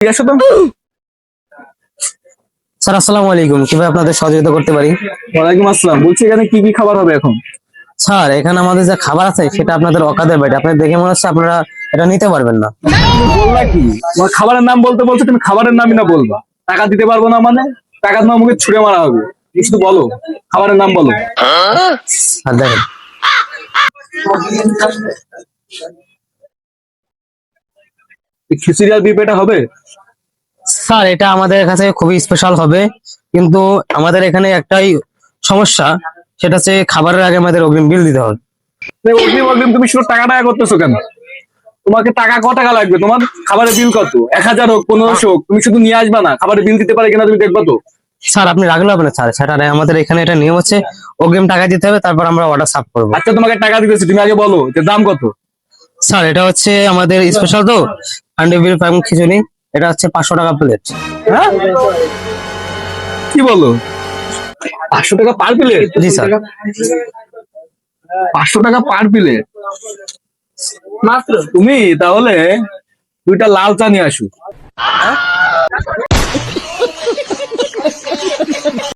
ঠিক আছে তো। স্যার আসসালামু আলাইকুম, কিভাবে আপনাদের সহযোগিতা করতে পারি? ওয়ালাইকুম আসসালাম। বলছি এখানে কি কি খাবার হবে এখন? স্যার এখানে আমাদের যে খাবার আছে সেটা আপনাদের অকাদের বাইরে, আপনি দেখে মনে হচ্ছে আপনারা এটা নিতে পারবেন না। বললা কি? তোমার খাবারের নাম বলতে বলছো, তুমি খাবারের নামই না বলবা। টাকা দিতে পারবো না মানে? টাকা তোমার মুখে ছুঁড়ে মারা হবে। কিছু বলো, খাবারের নাম বলো। আর দেখেন, খিচুড়ি আর বিপেটা হবে? স্যার এটা আমাদের কাছে খুবই স্পেশাল হবে, কিন্তু আমাদের এখানে একটাই সমস্যা, সেটা হচ্ছে খাবারের আগে আমাদের অগ্রিম বিল দিতে হবে। অগ্রিম অগ্রিম তুমি শুধু টাকা টাকা করতেছো কেন? তোমাকে টাকা ক টাকা লাগবে তোমার? খাবারের বিল কত? 1000 হোক 1500 হোক, তুমি শুধু নিয়ে আসবা না, খাবারের বিল দিতে পারে কিনা তুমি দেখবা তো। স্যার আপনি রাখলে হবে না স্যার, সেটা আমাদের এখানে এটা নিয়ম হচ্ছে, অগ্রিম টাকা দিতে হবে, তারপর আমরা অর্ডার সার্ভ করবো। আচ্ছা তোমাকে টাকা দিতেছি, তুমি আগে বলো যে দাম কত? স্যার এটা হচ্ছে আমাদের স্পেশাল তো, হান্ডি বিল পাম খিচুড়ি, এটা হচ্ছে 500 টাকা প্লেট। হ্যাঁ কি বলো? 500 টাকা পার প্লেট? জি স্যার। 500 টাকা পার প্লেট মাত্র? তুমি তাহলে 2টা লাল চা নিয়ে আসো।